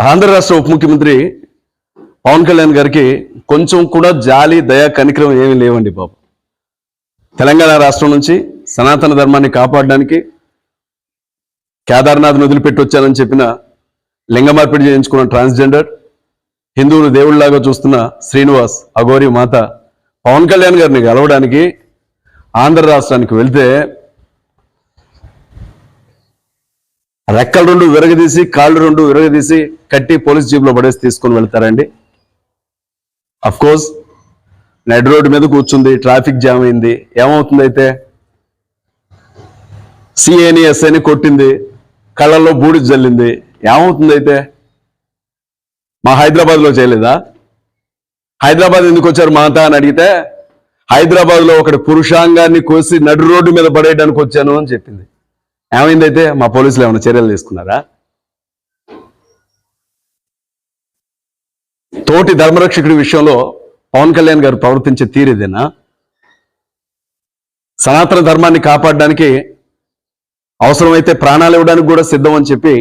ఆంధ్ర రాష్ట్ర ఉప ముఖ్యమంత్రి పవన్ కళ్యాణ్ గారికి కొంచెం కూడా జాలి దయ కనికరం ఏమీ లేవండి బాబు. తెలంగాణ రాష్ట్రం నుంచి సనాతన ధర్మాన్ని కాపాడడానికి కేదార్నాథ్ను వదిలిపెట్టి వచ్చానని చెప్పిన లింగ మార్పిడి చేయించుకున్న ట్రాన్స్జెండర్ హిందువులు దేవుళ్లాగా చూస్తున్న శ్రీనివాస్ అఘోరి మాత పవన్ కళ్యాణ్ గారిని గెలవడానికి ఆంధ్ర రాష్ట్రానికి వెళ్తే రెక్కలు రెండు విరగదీసి కాళ్ళు రెండు విరగదీసి కట్టి పోలీస్ జీప్లో పడేసి తీసుకొని వెళ్తారండి. కోర్స్ నడి రోడ్డు మీద కూర్చుంది, ట్రాఫిక్ జామ్ అయింది, ఏమవుతుంది అయితే సిఏని ఎస్ఐని కొట్టింది, కళ్ళల్లో బూడి జల్లింది, ఏమవుతుంది అయితే? మా హైదరాబాద్లో చేయలేదా? హైదరాబాద్ ఎందుకు వచ్చారు మాత అని అడిగితే హైదరాబాద్లో ఒకటి పురుషాంగాన్ని కోసి నడి రోడ్డు మీద పడేయడానికి వచ్చాను అని చెప్పింది. ఏమైందైతే? మా పోలీసులు ఏమైనా చర్యలు తీసుకున్నారా? తోటి ధర్మరక్షకుడి విషయంలో పవన్ కళ్యాణ్ గారు ప్రవర్తించే తీరేదేనా? సనాతన ధర్మాన్ని కాపాడడానికి అవసరమైతే ప్రాణాలు ఇవ్వడానికి కూడా సిద్ధం అని చెప్పి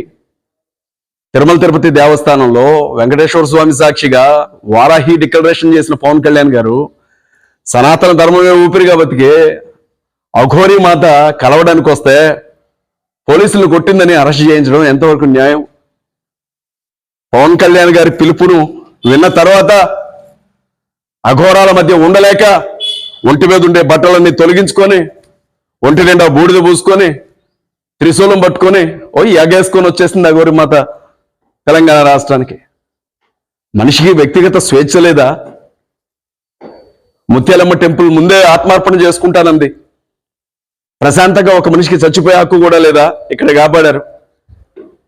తిరుమల తిరుపతి దేవస్థానంలో వెంకటేశ్వర స్వామి సాక్షిగా వారాహి డిక్లరేషన్ చేసిన పవన్ కళ్యాణ్ గారు సనాతన ధర్మమే ఊపిరిగా బతికే అఘోరి మాత కలవడానికి వస్తే పోలీసులు కొట్టిందని అరెస్ట్ చేయించడం ఎంతవరకు న్యాయం? పవన్ కళ్యాణ్ గారి పిలుపును విన్న తర్వాత అఘోరాల మధ్య ఉండలేక ఒంటి మీద ఉండే బట్టలన్నీ తొలగించుకొని ఒంటి నిండా బూడిద పూసుకొని త్రిశూలం పట్టుకొని ఎగేసుకొని వచ్చేసింది అఘోరి మాత తెలంగాణ రాష్ట్రానికి. మనిషికి వ్యక్తిగత స్వేచ్ఛ లేదా? ముత్యాలమ్మ టెంపుల్ ముందే ఆత్మార్పణ చేసుకుంటానంది. ప్రశాంతంగా ఒక మనిషికి చచ్చిపోయే హక్కు కూడా లేదా? ఇక్కడ కాపాడారు.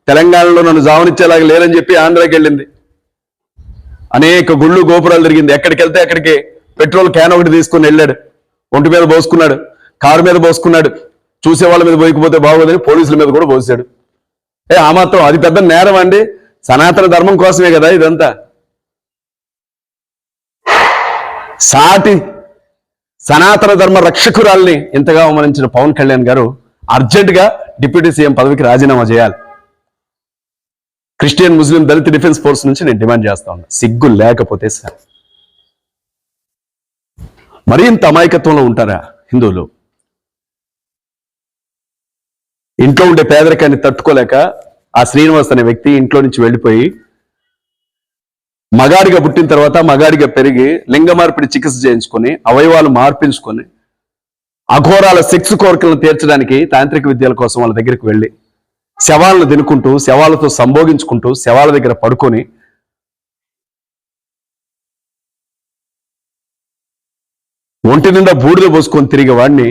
తెలంగాణలో నన్ను జావనిచ్చేలాగా లేరని చెప్పి ఆంధ్రాకి వెళ్ళింది. అనేక గుళ్ళు గోపురాలు తిరిగింది. ఎక్కడికి వెళ్తే అక్కడికి పెట్రోల్ క్యాన్ ఒకటి తీసుకొని వెళ్ళాడు, ఒంటి మీద పోసుకున్నాడు, కారు మీద పోసుకున్నాడు. చూసే వాళ్ళ మీద పోయకపోతే బాగోదని పోలీసుల మీద కూడా పోసాడు. ఆ మాత్రం అది పెద్ద నేరం అండి? సనాతన ధర్మం కోసమే కదా ఇదంతా. సాటి సనాతన ధర్మ రక్షకురాల్ని ఇంతగా అవమానించిన పవన్ కళ్యాణ్ గారు అర్జెంటుగా డిప్యూటీ సీఎం పదవికి రాజీనామా చేయాలి. క్రిస్టియన్ ముస్లిం దళిత డిఫెన్స్ ఫోర్స్ నుంచి నేను డిమాండ్ చేస్తా ఉన్నా. సిగ్గు లేకపోతే సార్, మరీ ఇంత అమాయకత్వంలో ఉంటారా హిందువులు? ఇంట్లో ఉండే పేదరికాన్ని తట్టుకోలేక ఆ శ్రీనివాస్ అనే వ్యక్తి ఇంట్లో నుంచి వెళ్ళిపోయి మగాడిగా పుట్టిన తర్వాత మగాడిగా పెరిగి లింగ మార్పిడి చికిత్స చేయించుకొని అవయవాలు మార్పించుకొని అఘోరాల సెక్స్ కోరికలను తీర్చడానికి తాంత్రిక విద్యల కోసం వాళ్ళ దగ్గరికి వెళ్ళి శవాలను తినుకుంటూ శవాలతో సంభోగించుకుంటూ శవాల దగ్గర పడుకొని ఒంటి నిండా బూడిద పోసుకొని తిరిగే వాడిని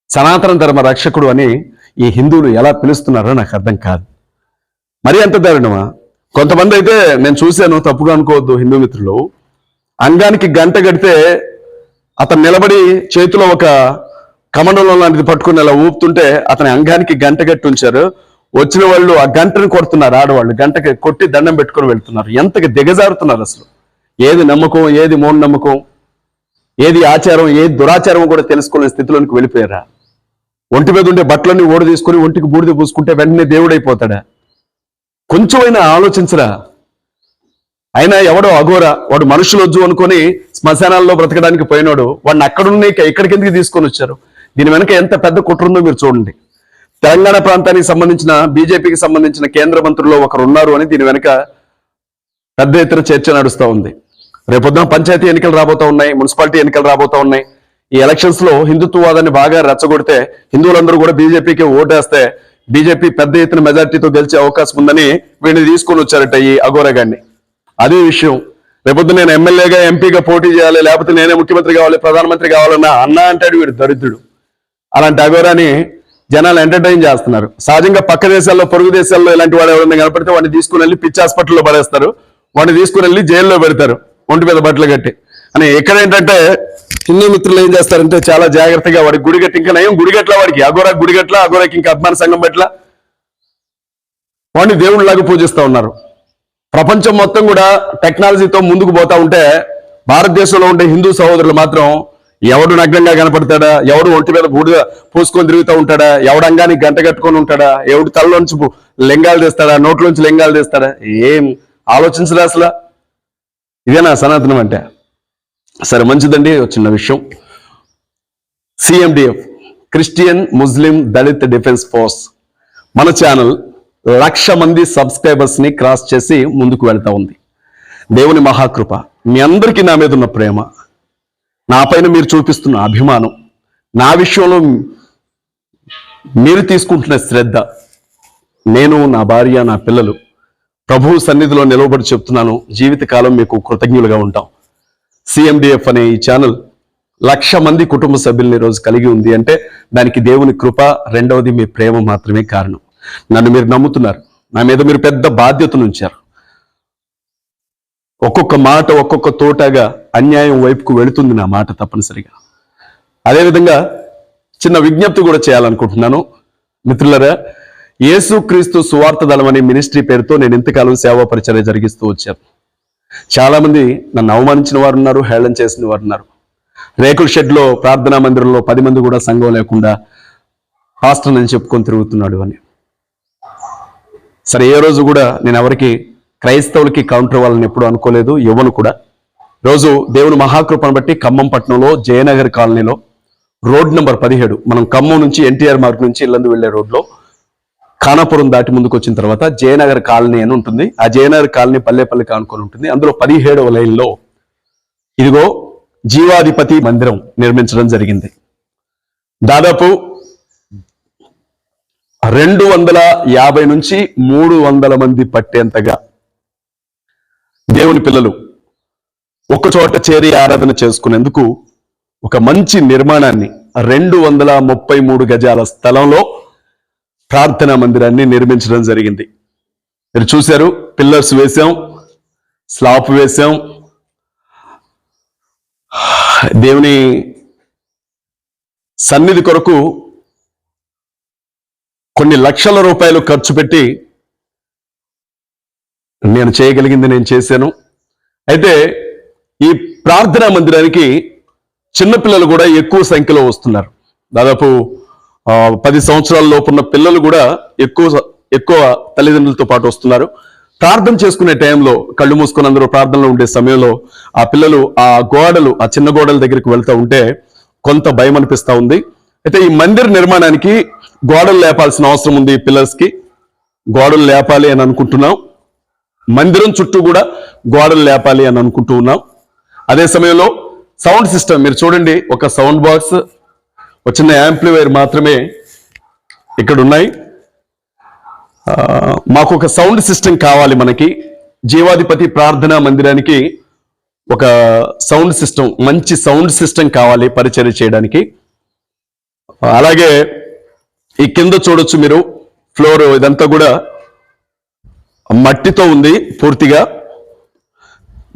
సనాతన ధర్మ రక్షకుడు అని ఈ హిందువులు ఎలా పిలుస్తున్నారో నాకు అర్థం కాదు. మరీ అంత దారుణమా? కొంతమంది అయితే నేను చూశాను, తప్పుగా అనుకోవద్దు హిందూ మిత్రులు, అంగానికి గంట కడితే అతను నిలబడి చేతిలో ఒక కమండలం లాంటిది పట్టుకుని అలా ఊపుతుంటే అతని అంగానికి గంట కట్టి ఉంచారు. వచ్చిన వాళ్ళు ఆ గంటను కొడుతున్నారు, ఆడవాళ్ళు గంటకి కొట్టి దండం పెట్టుకొని వెళ్తున్నారు. ఎంతగా దిగజారుతున్నారు అసలు. ఏది నమ్మకం, ఏది మూఢనమ్మకం, ఏది ఆచారం, ఏది దురాచారం కూడా తెలుసుకునే స్థితిలోనికి వెళ్ళిపోయారా? ఒంటి మీద ఉండే బట్టలన్నీ ఓడి తీసుకుని ఒంటికి బూడిద పూసుకుంటే వెంటనే దేవుడైపోతాడా? కొంచెమైనా ఆలోచించరా? అయినా ఎవడో అఘోరా, వాడు మనుషులు వద్దు అనుకొని శ్మశానాల్లో బ్రతకడానికి పోయినాడు. వాడిని అక్కడున్న ఇక్కడికి ఎందుకు తీసుకొని వచ్చారు? దీని వెనక ఎంత పెద్ద కుట్ర ఉందో మీరు చూడండి. తెలంగాణ ప్రాంతానికి సంబంధించిన బీజేపీకి సంబంధించిన కేంద్ర మంత్రుల్లో ఒకరు ఉన్నారు అని దీని వెనక పెద్ద ఎత్తున చర్చ నడుస్తూ ఉంది. రేపొద్దున పంచాయతీ ఎన్నికలు రాబోతా ఉన్నాయి, మున్సిపాలిటీ ఎన్నికలు రాబోతా ఉన్నాయి. ఈ ఎలక్షన్స్ లో హిందుత్వవాదాన్ని బాగా రెచ్చగొడితే హిందువులందరూ కూడా బీజేపీకి ఓటేస్తే బీజేపీ పెద్ద ఎత్తున మెజార్టీతో గెలిచే అవకాశం ఉందని వీడిని తీసుకొని వచ్చారట ఈ అఘోరా గారిని. అదే విషయం, రేపొద్దు నేను ఎమ్మెల్యేగా ఎంపీగా పోటీ చేయాలి, లేకపోతే నేనే ముఖ్యమంత్రి కావాలి, ప్రధానమంత్రి కావాలన్నా అన్నా అంటాడు వీడు దరిద్రుడు. అలాంటి అఘోరాని జనాలు ఎంటర్టైన్ చేస్తున్నారు. సహజంగా పక్క దేశాల్లో, పొరుగు దేశాల్లో ఇలాంటి వాడు ఎవరైనా కనపడితే వాడిని తీసుకుని వెళ్ళి పిచ్చి హాస్పిటల్లో పడేస్తారు, వాడిని తీసుకుని వెళ్ళి జైల్లో పెడతారు ఒంటి మీద బట్టలు కట్టి అని. ఇక్కడ ఏంటంటే హిందూ మిత్రులు ఏం చేస్తారంటే చాలా జాగ్రత్తగా వాడికి గుడిగట్టి, ఇంకా నయం గుడిగట్ల వాడికి అఘోరా గుడిగట్ల, అఘోరాకి ఇంకా అభిమాన సంఘం పట్ల వాడిని దేవుళ్ళలాగా పూజిస్తూ ఉన్నారు. ప్రపంచం మొత్తం కూడా టెక్నాలజీతో ముందుకు పోతా ఉంటే భారతదేశంలో ఉండే హిందూ సహోదరులు మాత్రం ఎవడు నగ్నంగా కనపడతాడా, ఎవడు ఒంటి మీద బూడిగా పూసుకొని తిరుగుతూ ఉంటాడా, ఎవడంగానికి గంట కట్టుకొని ఉంటాడా, ఎవడు తలలోంచి లింగాలు తీస్తాడా, నోట్లోంచి లింగాలు తీస్తాడా, ఏం ఆలోచించరా అసలు. ఇదేనా సనాతనం అంటే? సరే, మంచిదండి. చిన్న విషయం, CMDF, క్రిస్టియన్ ముస్లిం దళిత్ డిఫెన్స్ ఫోర్స్ మన ఛానల్ 1,00,000 మంది సబ్స్క్రైబర్స్ ని క్రాస్ చేసి ముందుకు వెళ్తా ఉంది. దేవుని మహాకృప, మీ అందరికీ నా మీద ఉన్న ప్రేమ, నా పైన మీరు చూపిస్తున్న అభిమానం, నా విషయంలో మీరు తీసుకుంటున్న శ్రద్ధ, నేను, నా భార్య, నా పిల్లలు ప్రభువు సన్నిధిలో నిలవబడి చెప్తున్నాను, జీవితకాలం మీకు కృతజ్ఞులుగా ఉంటాం. CMDF అనే ఈ ఛానల్ 1,00,000 మంది కుటుంబ సభ్యుల్ని ఈరోజు కలిగి ఉంది అంటే దానికి దేవుని కృప, రెండవది మీ ప్రేమ మాత్రమే కారణం. నన్ను మీరు నమ్ముతున్నారు, నా మీద మీరు పెద్ద బాధ్యతను ఉంచారు. ఒక్కొక్క మాట ఒక్కొక్క తోటగా అన్యాయం వైపుకు వెళుతుంది నా మాట తప్పనిసరిగా. అదేవిధంగా చిన్న విజ్ఞప్తి కూడా చేయాలనుకుంటున్నాను. మిత్రులరా, యేసుక్రీస్తు సువార్త దళం అనే మినిస్ట్రీ పేరుతో నేను ఇంతకాలం సేవా పరిచర్య జరిగిస్తూ వచ్చాను. చాలా మంది నన్ను అవమానించిన వారు ఉన్నారు, హేళన చేసిన వారు ఉన్నారు. రేకుల షెడ్లో ప్రార్థనా మందిరంలో 10 మంది కూడా సంఘం లేకుండా పాస్టర్ అని చెప్పుకొని తిరుగుతున్నాడు అని. సరే, ఏ రోజు కూడా నేను ఎవరికి క్రైస్తవులకి కౌంటర్ వాళ్ళని ఎప్పుడు అనుకోలేదు, ఇవ్వను కూడా. రోజు దేవుని మహాకృపను బట్టి ఖమ్మం పట్టణంలో జయనగర్ కాలనీలో రోడ్ నెంబర్ 17, మనం ఖమ్మం నుంచి ఎన్టీఆర్ మార్గ్ నుంచి ఇల్లందు వెళ్లే రోడ్లో ఖానాపురం దాటి ముందుకు వచ్చిన తర్వాత జయనగర్ కాలనీ అని ఉంటుంది. ఆ జయనగర్ కాలనీ పల్లెపల్లి కానుకొని ఉంటుంది. అందులో 17వ లైన్లో ఇదిగో జీవాధిపతి మందిరం నిర్మించడం జరిగింది. దాదాపు 250 నుంచి 300 మంది పట్టేంతగా దేవుని పిల్లలు ఒక్క చోట చేరి ఆరాధన చేసుకునేందుకు ఒక మంచి నిర్మాణాన్ని 233 గజాల స్థలంలో ప్రార్థనా మందిరాన్ని నిర్మించడం జరిగింది. మీరు చూశారు, పిల్లర్స్ వేశాం, స్లాబ్ వేశాం. దేవుని సన్నిధి కొరకు కొన్ని లక్షల రూపాయలు ఖర్చు పెట్టి నేను చేయగలిగింది నేను చేశాను. అయితే ఈ ప్రార్థనా మందిరానికి చిన్నపిల్లలు కూడా ఎక్కువ సంఖ్యలో వస్తున్నారు. దాదాపు 10 సంవత్సరాల లోపున్న పిల్లలు కూడా ఎక్కువ తల్లిదండ్రులతో పాటు వస్తున్నారు. ప్రార్థన చేసుకునే టైంలో కళ్ళు మూసుకొని అందరూ ప్రార్థనలో ఉండే సమయంలో ఆ పిల్లలు ఆ చిన్న గోడల దగ్గరికి వెళ్తూ ఉంటే కొంత భయం అనిపిస్తూ ఉంది. అయితే ఈ మందిర నిర్మాణానికి గోడలు లేపాల్సిన అవసరం ఉంది. పిల్లర్స్కి గోడలు లేపాలి అని అనుకుంటున్నాం. మందిరం చుట్టూ కూడా గోడలు లేపాలి అని అనుకుంటూ ఉన్నాం. అదే సమయంలో సౌండ్ సిస్టమ్ మీరు చూడండి, ఒక సౌండ్ బాక్స్, ఒక చిన్న యాంప్లిఫైర్ మాత్రమే ఇక్కడ ఉన్నాయి. మాకు ఒక సౌండ్ సిస్టమ్ కావాలి. మనకి జీవాధిపతి ప్రార్థనా మందిరానికి ఒక సౌండ్ సిస్టమ్, మంచి సౌండ్ సిస్టమ్ కావాలి పరిచర్య చేయడానికి. అలాగే ఈ కింద చూడొచ్చు మీరు, ఫ్లోర్ ఇదంతా కూడా మట్టితో ఉంది పూర్తిగా.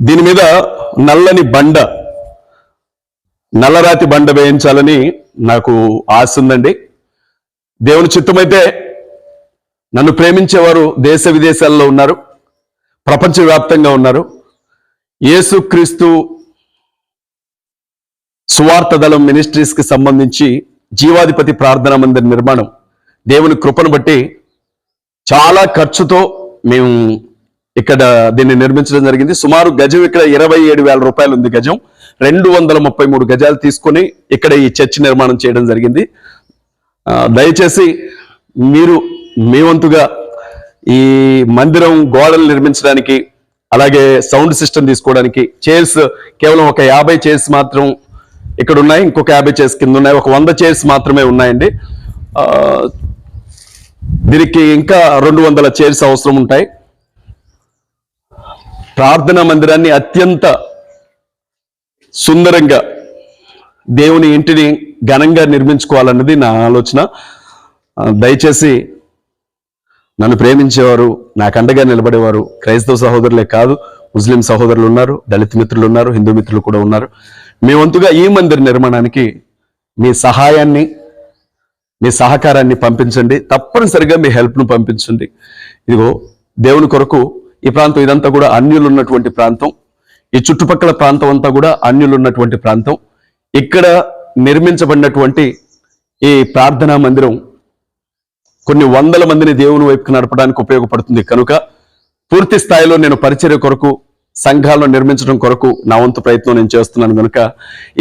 దీని మీద నల్లని బండ, నల్లరాతి బండ వేయించాలని నాకు ఆశ ఉందండి. దేవుని చిత్తమైతే నన్ను ప్రేమించేవారు దేశ విదేశాల్లో ఉన్నారు, ప్రపంచవ్యాప్తంగా ఉన్నారు. యేసుక్రీస్తు సువార్త దళం మినిస్ట్రీస్ కి సంబంధించి జీవాధిపతి ప్రార్థనా మందిర నిర్మాణం దేవుని కృపను బట్టి చాలా ఖర్చుతో మేము ఇక్కడ దీన్ని నిర్మించడం జరిగింది. సుమారు గజం ఇక్కడ 27,000 రూపాయలు ఉంది గజం. 233 గజాలు తీసుకొని ఇక్కడ ఈ చర్చి నిర్మాణం చేయడం జరిగింది. దయచేసి మీరు మీ వంతుగా ఈ మందిరం గోడలు నిర్మించడానికి, అలాగే సౌండ్ సిస్టమ్ తీసుకోవడానికి, చైర్స్ కేవలం ఒక 50 చైర్స్ మాత్రం ఇక్కడ ఉన్నాయి, ఇంకొక 50 చైర్స్ కింద ఉన్నాయి, ఒక 100 చైర్స్ మాత్రమే ఉన్నాయండి. దీనికి ఇంకా 200 చైర్స్ అవసరం ఉంటాయి. ప్రార్థనా మందిరాన్ని అత్యంత సుందరంగా దేవుని ఇంటిని ఘనంగా నిర్మించుకోవాలన్నది నా ఆలోచన. దయచేసి నన్ను ప్రేమించేవారు, నాకు అండగా నిలబడేవారు క్రైస్తవ సహోదరులే కాదు, ముస్లిం సహోదరులు ఉన్నారు, దళిత మిత్రులు ఉన్నారు, హిందూ మిత్రులు కూడా ఉన్నారు. మీ వంతుగా ఈ మందిర నిర్మాణానికి మీ సహాయాన్ని, మీ సహకారాన్ని పంపించండి. తప్పనిసరిగా మీ హెల్ప్ను పంపించండి. ఇదిగో దేవుని కొరకు ఈ ప్రాంతం ఇదంతా కూడా అన్యులు ఉన్నటువంటి ప్రాంతం. ఈ చుట్టుపక్కల ప్రాంతం అంతా కూడా అన్యులు ఉన్నటువంటి ప్రాంతం. ఇక్కడ నిర్మించబడినటువంటి ఈ ప్రార్థనా మందిరం కొన్ని వందల మందిని దేవుని వైపుకి నడపడానికి ఉపయోగపడుతుంది కనుక పూర్తి స్థాయిలో నేను పరిచర్య కొరకు సంఘాలను నిర్మించడం కొరకు నా వంతు ప్రయత్నం నేను చేస్తున్నాను కనుక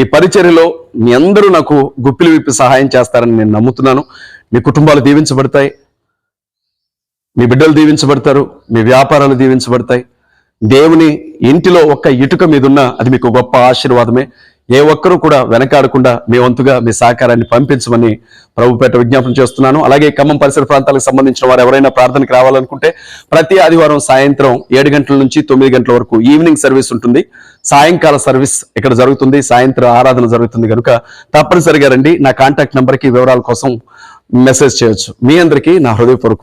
ఈ పరిచర్యలో మీ అందరూ నాకు గుప్పిలి విప్పి సహాయం చేస్తారని నేను నమ్ముతున్నాను. మీ కుటుంబాలు దీవించబడతాయి, మీ బిడ్డలు దీవించబడతారు, మీ వ్యాపారాలు దీవించబడతాయి. దేవుని ఇంటిలో ఒక్క ఇటుక మీదున్నా అది మీకు గొప్ప ఆశీర్వాదమే. ఏ ఒక్కరూ కూడా వెనకాడకుండా మీ వంతుగా మీ సహకారాన్ని పంపించమని ప్రభుపేట విజ్ఞాపన చేస్తున్నాను. అలాగే ఖమ్మం పరిసర ప్రాంతాలకు సంబంధించిన వారు ఎవరైనా ప్రార్థనకు రావాలనుకుంటే ప్రతి ఆదివారం సాయంత్రం 7 గంటల నుంచి 9 గంటల వరకు ఈవినింగ్ సర్వీస్ ఉంటుంది. సాయంకాల సర్వీస్ ఇక్కడ జరుగుతుంది, సాయంత్రం ఆరాధన జరుగుతుంది కనుక తప్పనిసరిగా రండి. నా కాంటాక్ట్ నంబర్కి వివరాల కోసం మెసేజ్ చేయొచ్చు. మీ అందరికీ నా హృదయపూర్వకమైన